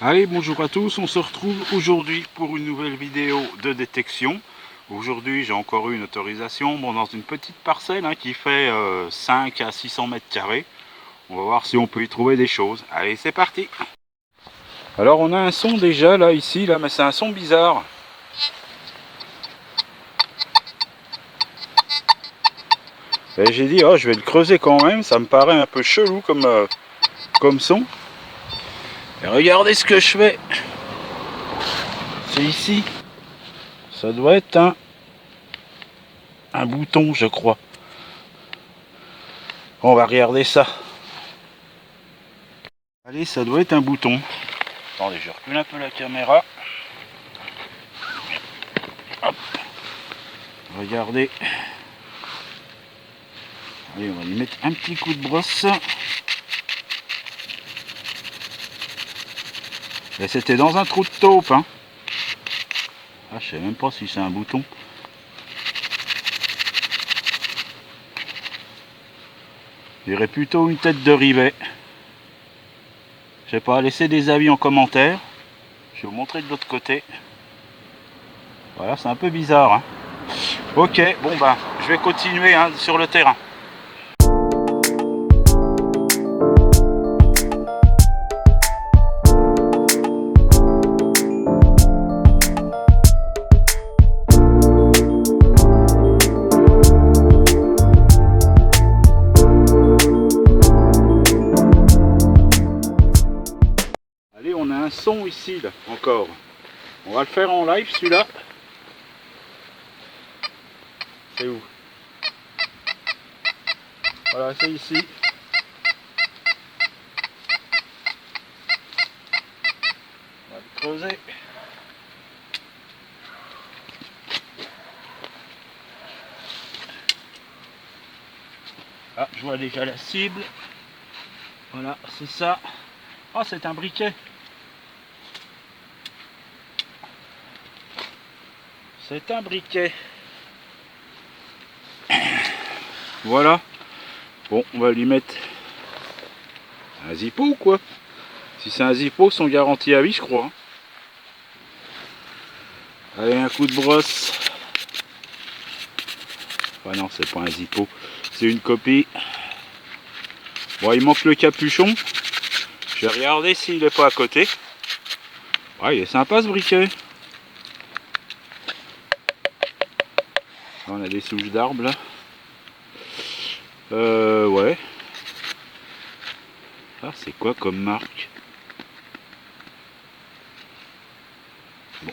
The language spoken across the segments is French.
Allez, bonjour à tous, on se retrouve aujourd'hui pour une nouvelle vidéo de détection. Aujourd'hui j'ai encore eu une autorisation dans une petite parcelle qui fait 5 à 600 mètres carrés. On va voir si on peut y trouver des choses. Allez, c'est parti. Alors on a un son déjà là, ici, mais c'est un son bizarre. Et j'ai dit, oh, je vais le creuser quand même, ça me paraît un peu chelou comme son. Et regardez ce que je fais. C'est ici. Ça doit être un bouton, je crois. On va regarder ça. Allez, ça doit être un bouton. Attendez, je recule un peu la caméra. Hop. Regardez. Allez, on va lui mettre un petit coup de brosse. Et c'était dans un trou de taupe. Ah, je sais même pas si c'est un bouton. Je dirais plutôt une tête de rivet. Je sais pas, laissez des avis en commentaire. Je vais vous montrer de l'autre côté. Voilà, c'est un peu bizarre. Ok, bon je vais continuer sur le terrain. Allez, on a un son ici, là, encore. On va le faire en live, celui-là. C'est où? Voilà, c'est ici. On va le creuser. Ah, je vois déjà la cible. Voilà, c'est ça. Ah, c'est un briquet. C'est un briquet. Voilà. Bon, on va lui mettre un zippo ou quoi? Si c'est un zippo, sont garantis à vie, je crois. Allez, un coup de brosse. Ah non, c'est pas un zippo. C'est une copie. Bon, il manque le capuchon. Je vais regarder s'il est pas à côté. Ouais, il est sympa ce briquet. On a des souches d'arbres là. Ouais. Ah, c'est quoi comme marque? Bon.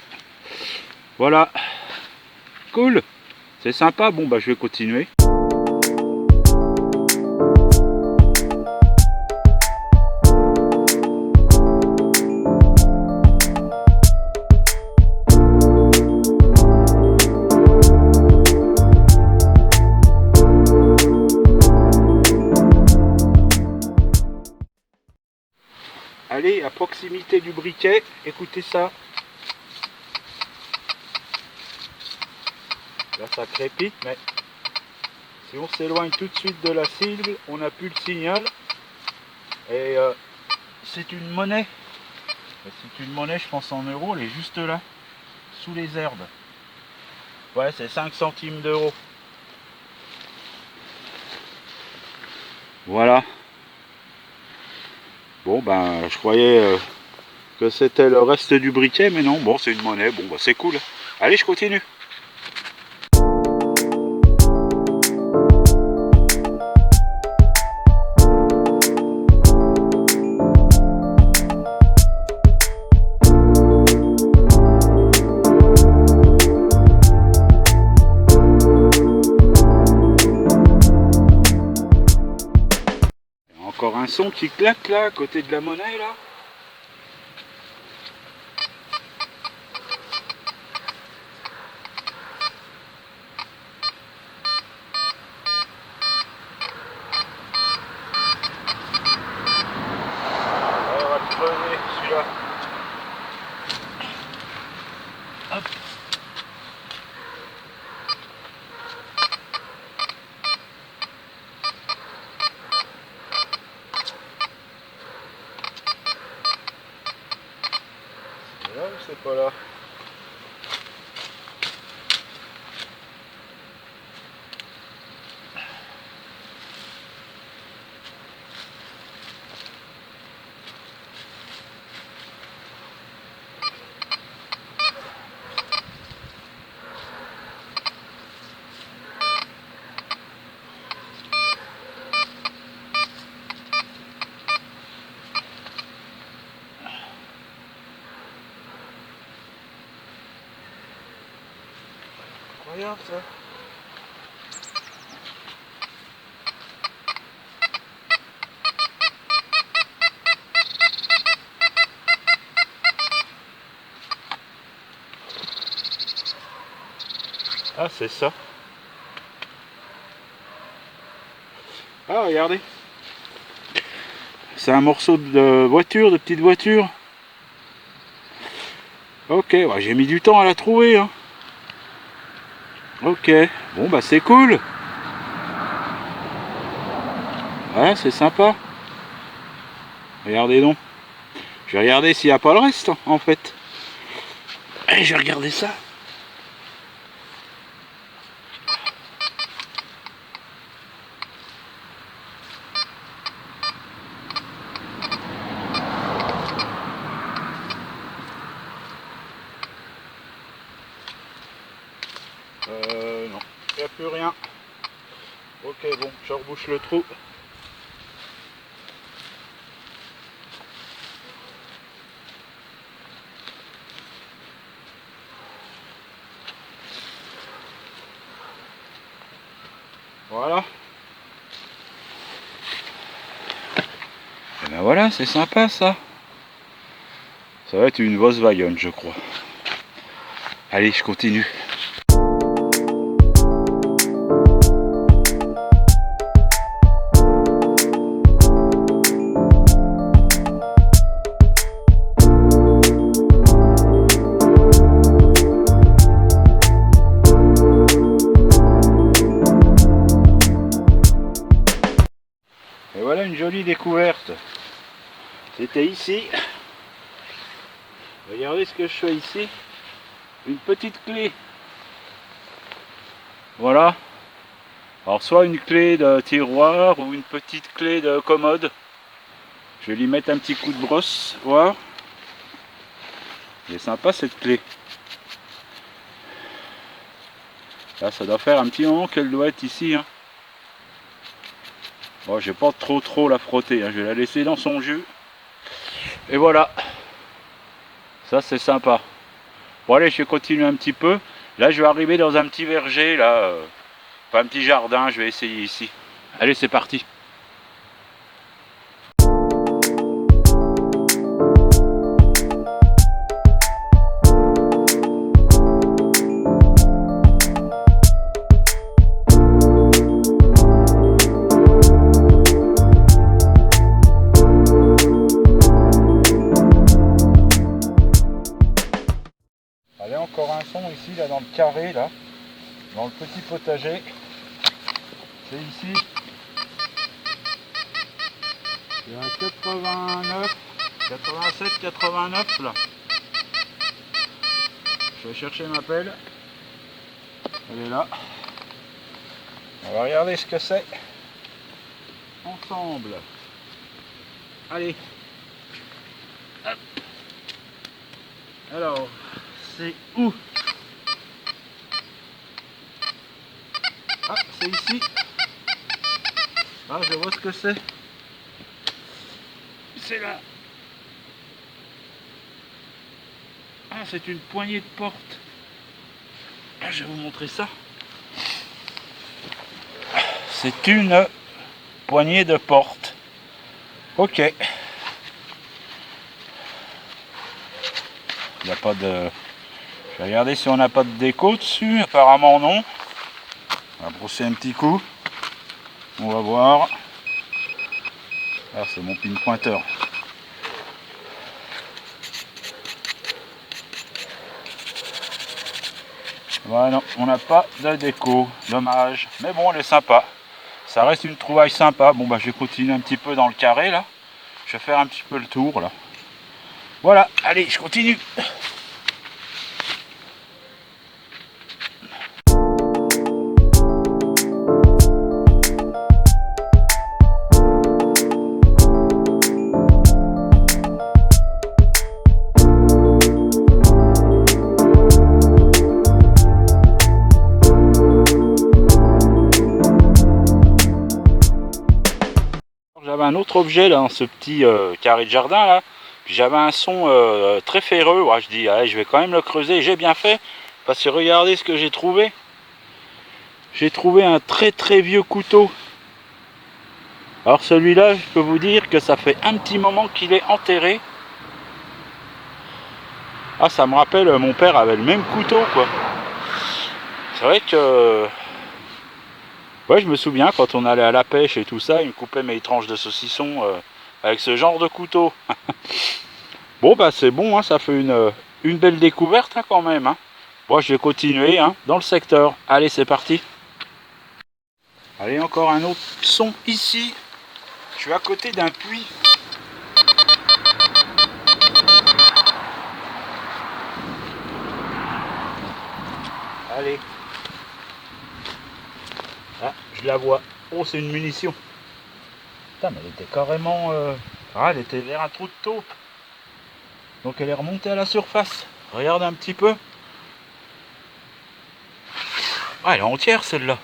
Voilà. Cool. C'est sympa. Bon, je vais continuer. Allez, à proximité du briquet, écoutez ça. Là, ça crépite, mais si on s'éloigne tout de suite de la cible, on n'a plus le signal. Et c'est une monnaie. C'est une monnaie, je pense en euros, elle est juste là, sous les herbes. Ouais, c'est 5 centimes d'euros. Voilà. Bon, je croyais que c'était le reste du briquet, mais non, bon, c'est une monnaie, bon, c'est cool. Allez, je continue. Encore un son qui claque là, à côté de la monnaie là. On va le creuser celui-là. Hop. là ou c'est pas là? Incroyable ça. Ah, c'est ça. Ah, regardez. C'est un morceau de voiture, de petite voiture. Ok, bah, j'ai mis du temps à la trouver, hein. Ok, bon bah c'est cool. Ouais, c'est sympa. Regardez donc. Je vais regarder s'il n'y a pas le reste, en fait. Allez, je vais regarder ça. Non, il n'y a plus rien. Ok, bon, je rebouche le trou. Voilà. Et ben voilà, c'est sympa ça. Ça va être une Volkswagen, je crois. Allez, je continue. Et voilà une jolie découverte. C'était ici. Regardez ce que je fais ici. Une petite clé. Voilà. Alors soit une clé de tiroir ou une petite clé de commode. Je vais lui mettre un petit coup de brosse, voir. Elle est sympa cette clé. Là ça doit faire un petit moment qu'elle doit être ici. Hein. Bon, je vais pas trop la frotter, hein. Je vais la laisser dans son jus. Et voilà. Ça c'est sympa. Bon allez, je vais continuer un petit peu. Là je vais arriver dans un petit verger, là. Pas un petit jardin, je vais essayer ici. Allez, c'est parti. Allez, encore un son ici, là, dans le carré, là. Dans le petit potager. C'est ici. C'est un 89, 87, 89 là. Je vais chercher ma pelle. Elle est là. On va regarder ce que c'est. Ensemble. Allez. Hop. Alors, c'est où? Ah, c'est ici. Ah, je vois ce que c'est. C'est là. Ah, c'est une poignée de porte. Ah, je vais vous montrer ça. C'est une poignée de porte. Ok. Il n'y a pas de... Je vais regarder si on n'a pas de déco dessus. Apparemment non. On va brosser un petit coup. On va voir. Ah, c'est mon pin pointeur. Voilà, non, on n'a pas de déco. Dommage. Mais bon, elle est sympa. Ça reste une trouvaille sympa. Bon, bah, je vais continuer un petit peu dans le carré, là. Je vais faire un petit peu le tour, là. Voilà, allez, je continue. un autre objet là, dans ce petit carré de jardin là. Puis j'avais un son très ferreux. Ouais, je dis, allez, je vais quand même le creuser. J'ai bien fait, parce que regardez ce que j'ai trouvé. J'ai trouvé un très très vieux couteau. Alors celui-là, je peux vous dire que ça fait un petit moment qu'il est enterré. Ah, ça me rappelle, mon père avait le même couteau, quoi. C'est vrai que... Ouais, je me souviens, quand on allait à la pêche et tout ça, il me coupait mes tranches de saucisson avec ce genre de couteau. Bon, bah c'est bon, hein, ça fait une belle découverte, hein, quand même. Hein. Bon, je vais continuer hein, dans le secteur. Allez, c'est parti. Allez, encore un autre son ici. Je suis à côté d'un puits. Allez. Ah, je la vois. Oh, c'est une munition. Putain, mais elle était carrément... Ah, elle était vers un trou de taupe. Donc elle est remontée à la surface. Regarde un petit peu. Ah, elle est entière celle-là.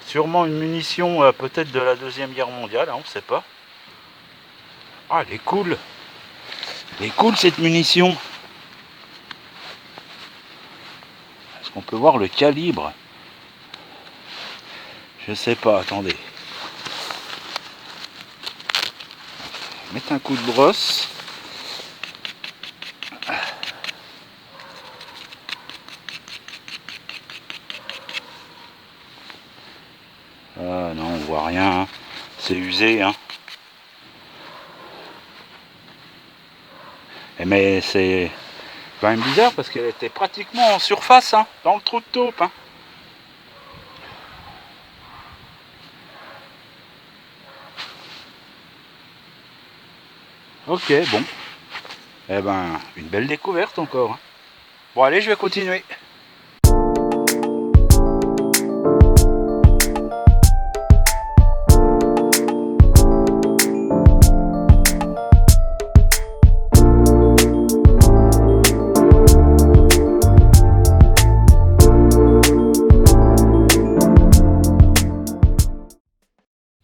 Sûrement une munition peut-être de la Deuxième Guerre mondiale, hein, on ne sait pas. Ah, elle est cool. Elle est cool cette munition. Est-ce qu'on peut voir le calibre? Je sais pas, attendez. Mettre un coup de brosse. Ah non, on voit rien. Hein. C'est usé. Hein. Mais c'est quand même bizarre parce qu'elle était pratiquement en surface, hein, dans le trou de taupe. Hein. Ok, bon. Eh ben, une belle découverte encore. Hein. Bon, allez, je vais continuer.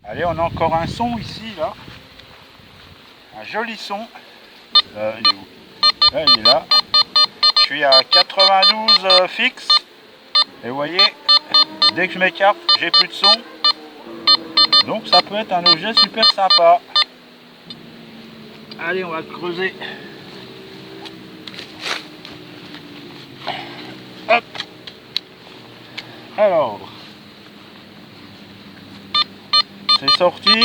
Allez, on a encore un son ici, là. Un joli son. Il est où? Là, il est là. Je suis à 92 fixe. Et vous voyez, dès que je m'écarte, j'ai plus de son. Donc ça peut être un objet super sympa. Allez, on va le creuser. Hop. Alors, c'est sorti.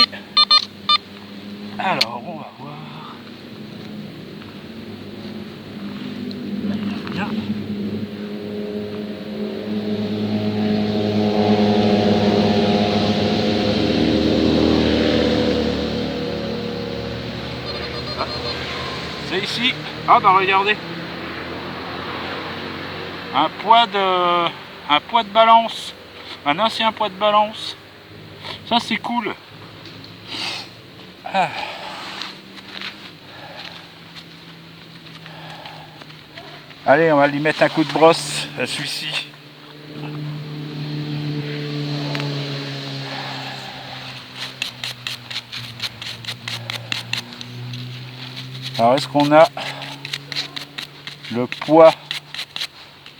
Alors, on va voir. Bien. Ah, c'est ici. Ah bah regardez. Un poids de balance. Un ancien poids de balance. Ça c'est cool. Ah. Allez, on va lui mettre un coup de brosse à celui-ci. Alors, est-ce qu'on a le poids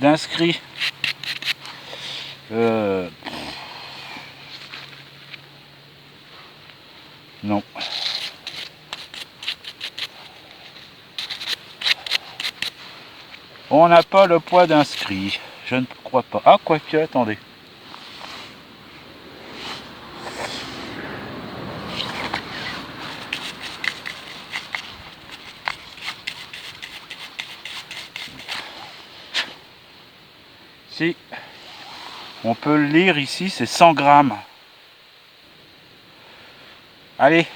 d'inscrit? Non. On n'a pas le poids d'inscrit. Je ne crois pas. Ah, quoique, attendez. Si. On peut le lire ici, c'est 100 grammes. Allez.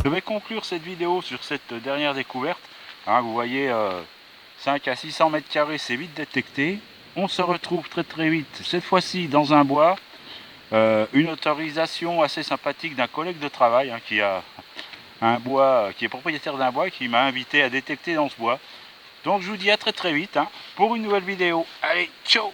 Je vais conclure cette vidéo sur cette dernière découverte. Hein, vous voyez, 5 à 600 mètres carrés, c'est vite détecté. on se retrouve très vite, cette fois-ci dans un bois. Une autorisation assez sympathique d'un collègue de travail qui a un bois, qui est propriétaire d'un bois, qui m'a invité à détecter dans ce bois. Donc je vous dis à très vite pour une nouvelle vidéo. Allez, ciao!